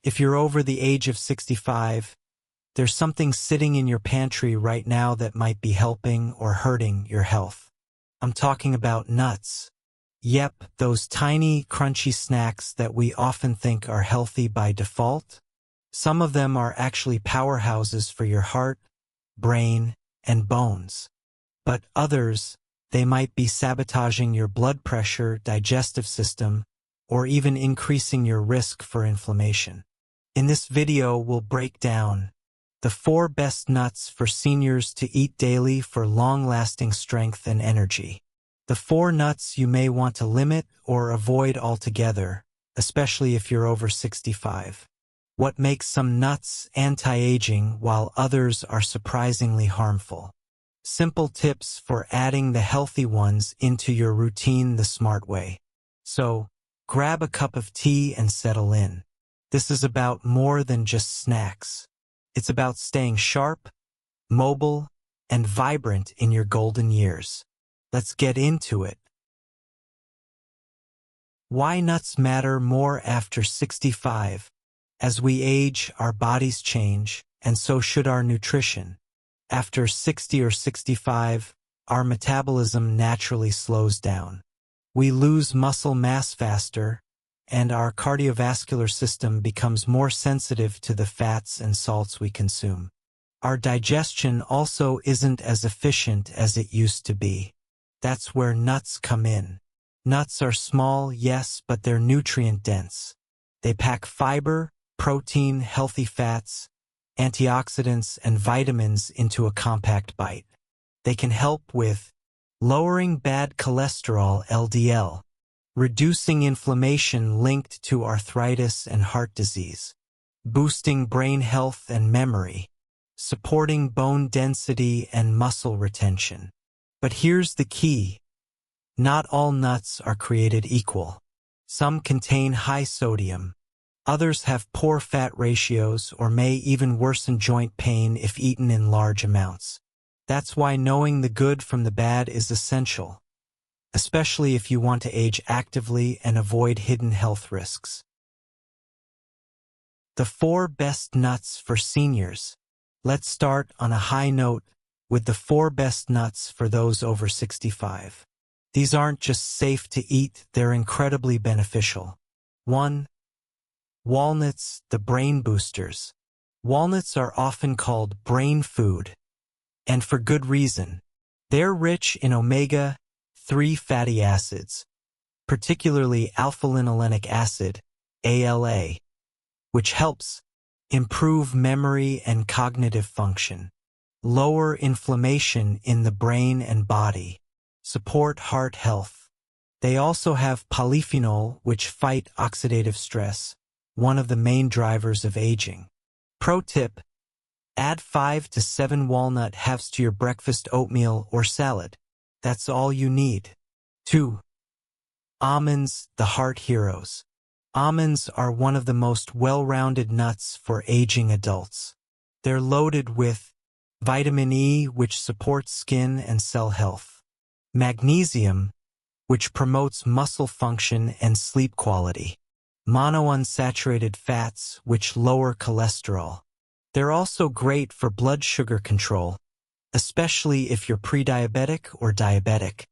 If you're over the age of 65, there's something sitting in your pantry right now that might be helping or hurting your health. I'm talking about nuts. Yep, those tiny, crunchy snacks that we often think are healthy by default. Some of them are actually powerhouses for your heart, brain, and bones. But others, they might be sabotaging your blood pressure, digestive system, or even increasing your risk for inflammation. In this video, we'll break down the 4 best nuts for seniors to eat daily for long-lasting strength and energy. The 4 nuts you may want to limit or avoid altogether, especially if you're over 65. What makes some nuts anti-aging while others are surprisingly harmful? Simple tips for adding the healthy ones into your routine the smart way. So, grab a cup of tea and settle in. This is about more than just snacks. It's about staying sharp, mobile, and vibrant in your golden years. Let's get into it. Why nuts matter more after 65. As we age, our bodies change, and so should our nutrition. After 60 or 65, our metabolism naturally slows down. We lose muscle mass faster, and our cardiovascular system becomes more sensitive to the fats and salts we consume. Our digestion also isn't as efficient as it used to be. That's where nuts come in. Nuts are small, yes, but they're nutrient-dense. They pack fiber, protein, healthy fats, antioxidants, and vitamins into a compact bite. They can help with lowering bad cholesterol (LDL), reducing inflammation linked to arthritis and heart disease, boosting brain health and memory, supporting bone density and muscle retention. But here's the key. Not all nuts are created equal. Some contain high sodium. Others have poor fat ratios or may even worsen joint pain if eaten in large amounts. That's why knowing the good from the bad is essential, especially if you want to age actively and avoid hidden health risks. The 4 best nuts for seniors. Let's start on a high note with the 4 best nuts for those over 65. These aren't just safe to eat, they're incredibly beneficial. 1. Walnuts, the brain boosters. Walnuts are often called brain food, and for good reason. They're rich in omega-3 fatty acids, particularly alpha-linolenic acid, ALA, which helps improve memory and cognitive function, lower inflammation in the brain and body, support heart health. They also have polyphenol, which fight oxidative stress, one of the main drivers of aging. Pro tip: add 5 to 7 walnut halves to your breakfast oatmeal or salad. That's all you need. 2. Almonds, the heart heroes. Almonds are one of the most well-rounded nuts for aging adults. They're loaded with vitamin E, which supports skin and cell health, magnesium, which promotes muscle function and sleep quality, monounsaturated fats, which lower cholesterol. They're also great for blood sugar control, especially if you're pre-diabetic or diabetic.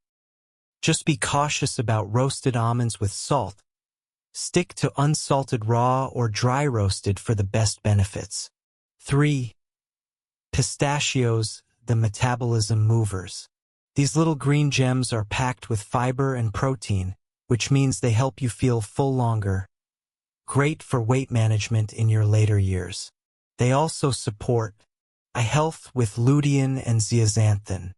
Just be cautious about roasted almonds with salt. Stick to unsalted raw or dry roasted for the best benefits. 3. Pistachios, the metabolism movers. These little green gems are packed with fiber and protein, which means they help you feel full longer. Great for weight management in your later years. They also support eye health with lutein and zeaxanthin,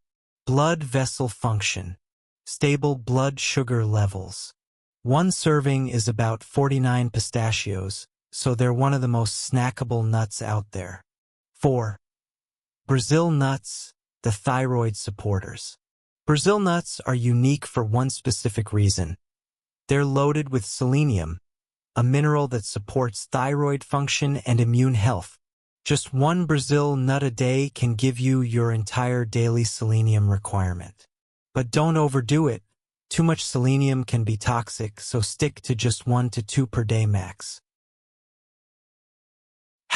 blood vessel function, stable blood sugar levels. One serving is about 49 pistachios, so they're one of the most snackable nuts out there. 4. Brazil nuts, the thyroid supporters. Brazil nuts are unique for one specific reason. They're loaded with selenium, a mineral that supports thyroid function and immune health. Just 1 Brazil nut a day can give you your entire daily selenium requirement. But don't overdo it. Too much selenium can be toxic, so stick to just 1 to 2 per day max.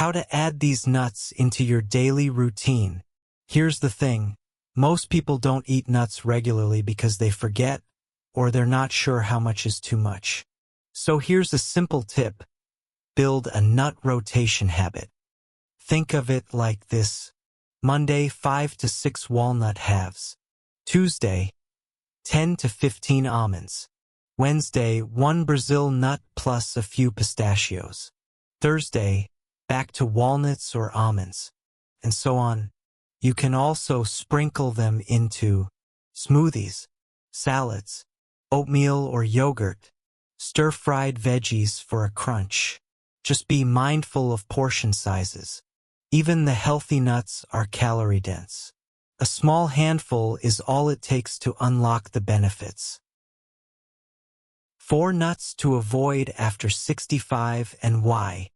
How to add these nuts into your daily routine. Here's the thing. Most people don't eat nuts regularly because they forget or they're not sure how much is too much. So here's a simple tip. Build a nut rotation habit. Think of it like this. Monday, 5 to 6 walnut halves. Tuesday, 10 to 15 almonds. Wednesday, 1 Brazil nut plus a few pistachios. Thursday, back to walnuts or almonds, and so on. You can also sprinkle them into smoothies, salads, oatmeal or yogurt, stir-fried veggies for a crunch. Just be mindful of portion sizes. Even the healthy nuts are calorie-dense. A small handful is all it takes to unlock the benefits. 4 nuts to avoid after 65 and why.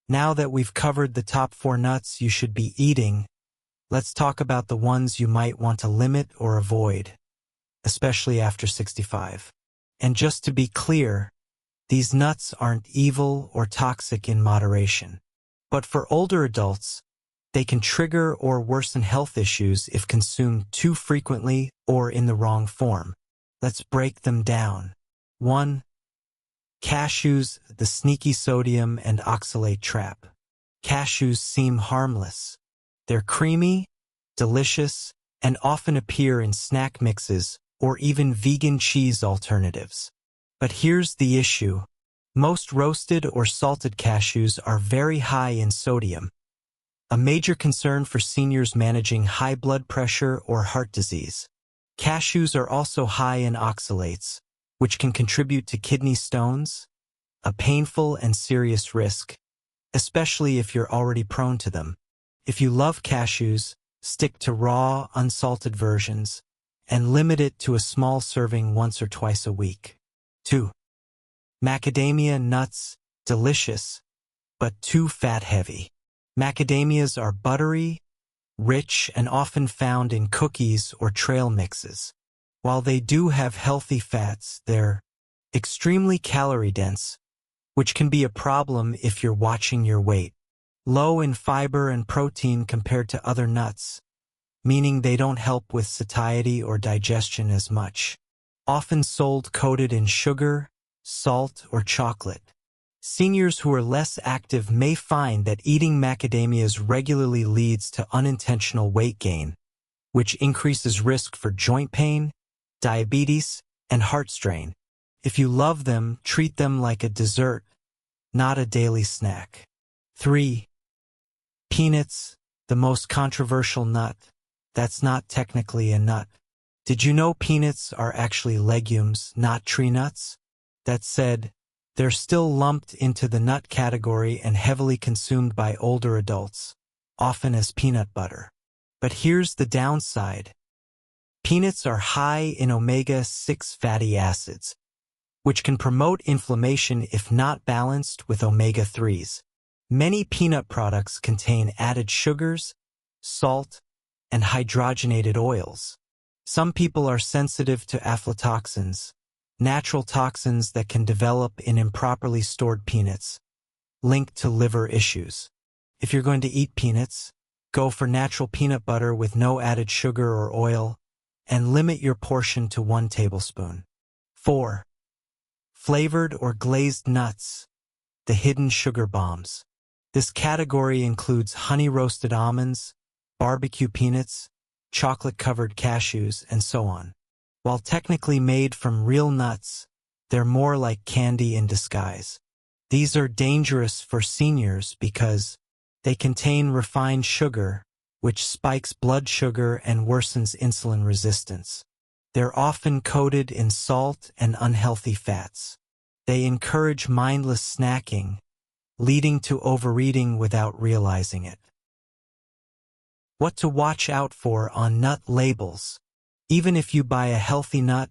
Now that we've covered the top 4 nuts you should be eating, let's talk about the ones you might want to limit or avoid, especially after 65. And just to be clear, these nuts aren't evil or toxic in moderation. But for older adults, they can trigger or worsen health issues if consumed too frequently or in the wrong form. Let's break them down. 1. Cashews, the sneaky sodium and oxalate trap. Cashews seem harmless. They're creamy, delicious, and often appear in snack mixes or even vegan cheese alternatives. But here's the issue. Most roasted or salted cashews are very high in sodium, a major concern for seniors managing high blood pressure or heart disease. Cashews are also high in oxalates, which can contribute to kidney stones, a painful and serious risk, especially if you're already prone to them. If you love cashews, stick to raw, unsalted versions, and limit it to a small serving once or twice a week. 2. Macadamia nuts, delicious, but too fat-heavy. Macadamias are buttery, rich, and often found in cookies or trail mixes. While they do have healthy fats, they're extremely calorie-dense, which can be a problem if you're watching your weight. Low in fiber and protein compared to other nuts, meaning they don't help with satiety or digestion as much. Often sold coated in sugar, salt, or chocolate. Seniors who are less active may find that eating macadamias regularly leads to unintentional weight gain, which increases risk for joint pain, diabetes, and heart strain. If you love them, treat them like a dessert, not a daily snack. 3. Peanuts, the most controversial nut. That's not technically a nut. Did you know peanuts are actually legumes, not tree nuts? That said, they're still lumped into the nut category and heavily consumed by older adults, often as peanut butter. But here's the downside. Peanuts are high in omega-6 fatty acids, which can promote inflammation if not balanced with omega-3s. Many peanut products contain added sugars, salt, and hydrogenated oils. Some people are sensitive to aflatoxins, natural toxins that can develop in improperly stored peanuts, linked to liver issues. If you're going to eat peanuts, go for natural peanut butter with no added sugar or oil, and limit your portion to 1 tablespoon. 4. Flavored or glazed nuts, the hidden sugar bombs. This category includes honey-roasted almonds, barbecue peanuts, chocolate-covered cashews, and so on. While technically made from real nuts, they're more like candy in disguise. These are dangerous for seniors because they contain refined sugar, which spikes blood sugar and worsens insulin resistance. They're often coated in salt and unhealthy fats. They encourage mindless snacking, leading to overeating without realizing it. What to watch out for on nut labels. Even if you buy a healthy nut,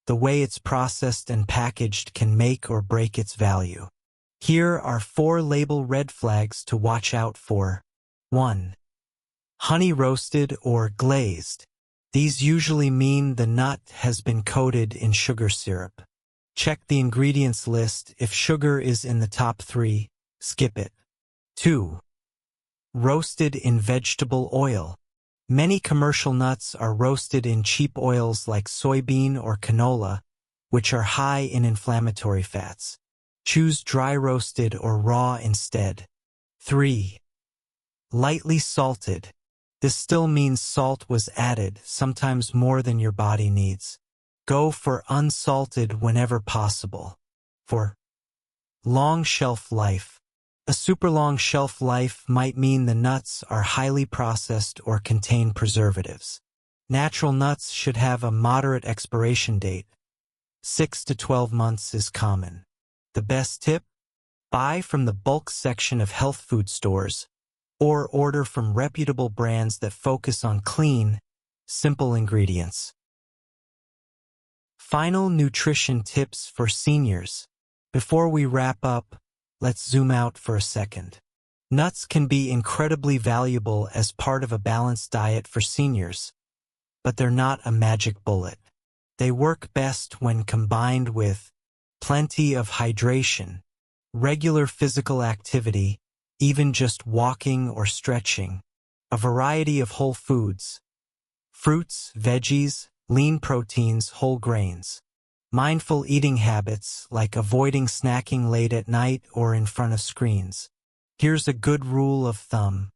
the way it's processed and packaged can make or break its value. Here are 4 label red flags to watch out for. 1. Honey roasted or glazed. These usually mean the nut has been coated in sugar syrup. Check the ingredients list. If sugar is in the top 3, skip it. 2. Roasted in vegetable oil. Many commercial nuts are roasted in cheap oils like soybean or canola, which are high in inflammatory fats. Choose dry roasted or raw instead. 3. Lightly salted. This still means salt was added, sometimes more than your body needs. Go for unsalted whenever possible. 4. Long shelf life. A super long shelf life might mean the nuts are highly processed or contain preservatives. Natural nuts should have a moderate expiration date. 6 to 12 months is common. The best tip? Buy from the bulk section of health food stores, or order from reputable brands that focus on clean, simple ingredients. Final nutrition tips for seniors. Before we wrap up, let's zoom out for a second. Nuts can be incredibly valuable as part of a balanced diet for seniors, but they're not a magic bullet. They work best when combined with plenty of hydration, regular physical activity, even just walking or stretching, a variety of whole foods, fruits, veggies, lean proteins, whole grains, mindful eating habits like avoiding snacking late at night or in front of screens. Here's a good rule of thumb.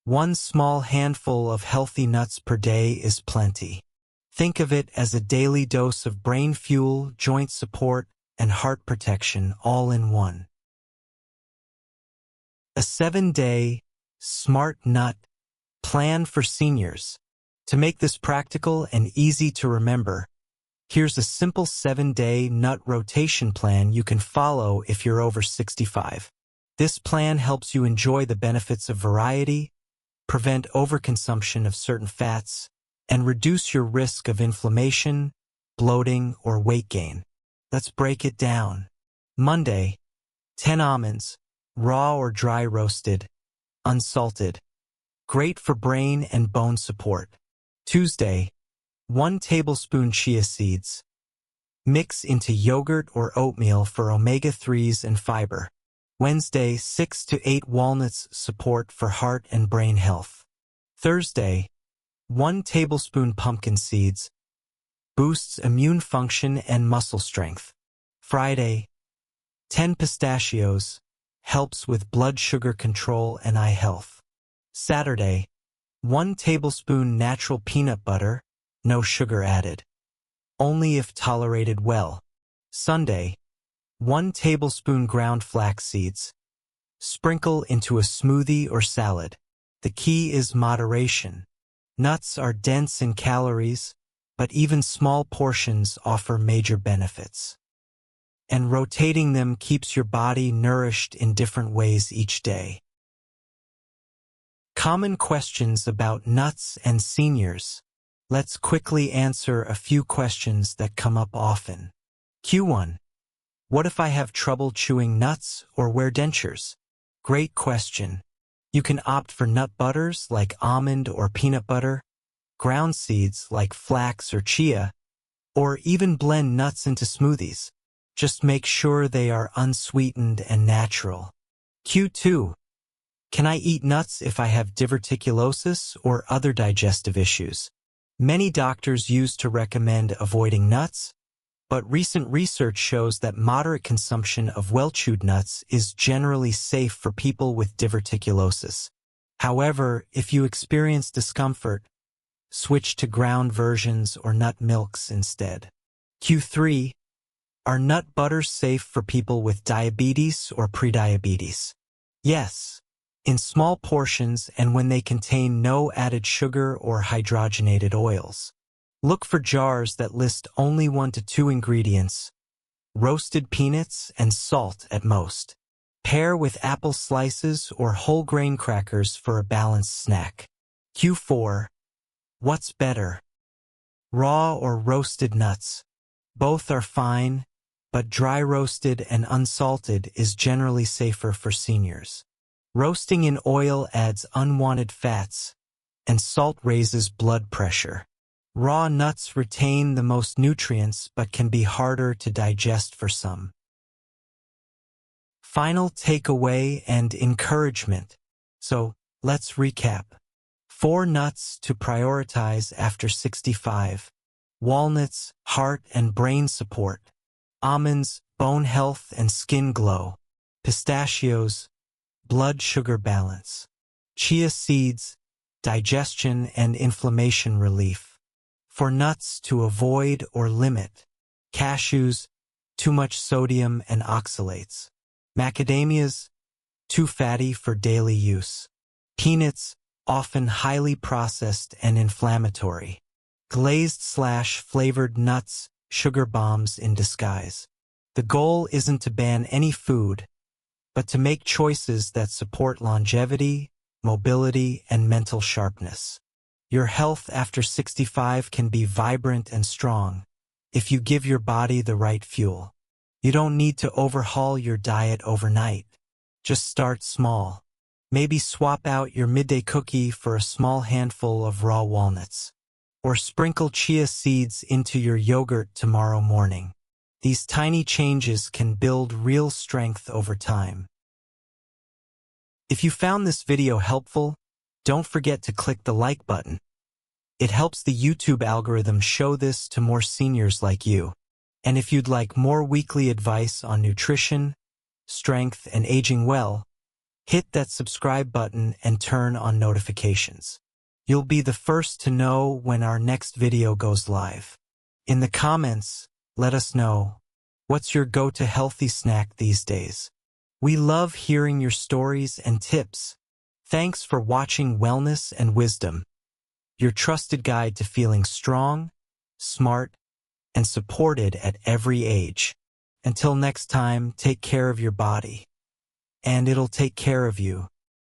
1 small handful of healthy nuts per day is plenty. Think of it as a daily dose of brain fuel, joint support, and heart protection all in one. A 7-day, smart nut plan for seniors. To make this practical and easy to remember, here's a simple 7-day nut rotation plan you can follow if you're over 65. This plan helps you enjoy the benefits of variety, prevent overconsumption of certain fats, and reduce your risk of inflammation, bloating, or weight gain. Let's break it down. Monday, 10 almonds, raw or dry roasted, unsalted. Great for brain and bone support. Tuesday, 1 tablespoon chia seeds. Mix into yogurt or oatmeal for omega-3s and fiber. Wednesday, 6 to 8 walnuts, support for heart and brain health. Thursday, 1 tablespoon pumpkin seeds. Boosts immune function and muscle strength. Friday, 10 pistachios. Helps with blood sugar control and eye health. Saturday, 1 tablespoon natural peanut butter, no sugar added. Only if tolerated well. Sunday, 1 tablespoon ground flax seeds. Sprinkle into a smoothie or salad. The key is moderation. Nuts are dense in calories, but even small portions offer major benefits. And rotating them keeps your body nourished in different ways each day. Common questions about nuts and seniors. Let's quickly answer a few questions that come up often. Q1. What if I have trouble chewing nuts or wear dentures? Great question. You can opt for nut butters like almond or peanut butter, ground seeds like flax or chia, or even blend nuts into smoothies. Just make sure they are unsweetened and natural. Q2. Can I eat nuts if I have diverticulosis or other digestive issues? Many doctors used to recommend avoiding nuts, but recent research shows that moderate consumption of well-chewed nuts is generally safe for people with diverticulosis. However, if you experience discomfort, switch to ground versions or nut milks instead. Q3. Are nut butters safe for people with diabetes or prediabetes? Yes, in small portions and when they contain no added sugar or hydrogenated oils. Look for jars that list only 1 to 2 ingredients, roasted peanuts and salt at most. Pair with apple slices or whole grain crackers for a balanced snack. Q4. What's better? Raw or roasted nuts? Both are fine, but dry roasted and unsalted is generally safer for seniors. Roasting in oil adds unwanted fats, and salt raises blood pressure. Raw nuts retain the most nutrients but can be harder to digest for some. Final takeaway and encouragement. So, Let's recap. 4 nuts to prioritize after 65. Walnuts, heart and brain support. Almonds, bone health and skin glow. Pistachios, blood sugar balance. Chia seeds, digestion and inflammation relief. For nuts to avoid or limit. Cashews, too much sodium and oxalates. Macadamias, too fatty for daily use. Peanuts, often highly processed and inflammatory. Glazed/flavored nuts, sugar bombs in disguise. The goal isn't to ban any food, but to make choices that support longevity, mobility, and mental sharpness. Your health after 65 can be vibrant and strong if you give your body the right fuel. You don't need to overhaul your diet overnight. Just start small. Maybe swap out your midday cookie for a small handful of raw walnuts. Or sprinkle chia seeds into your yogurt tomorrow morning. These tiny changes can build real strength over time. If you found this video helpful, don't forget to click the like button. It helps the YouTube algorithm show this to more seniors like you. And if you'd like more weekly advice on nutrition, strength, and aging well, hit that subscribe button and turn on notifications. You'll be the first to know when our next video goes live. In the comments, let us know, what's your go-to healthy snack these days? We love hearing your stories and tips. Thanks for watching Wellness and Wisdom, your trusted guide to feeling strong, smart, and supported at every age. Until next time, take care of your body, and it'll take care of you.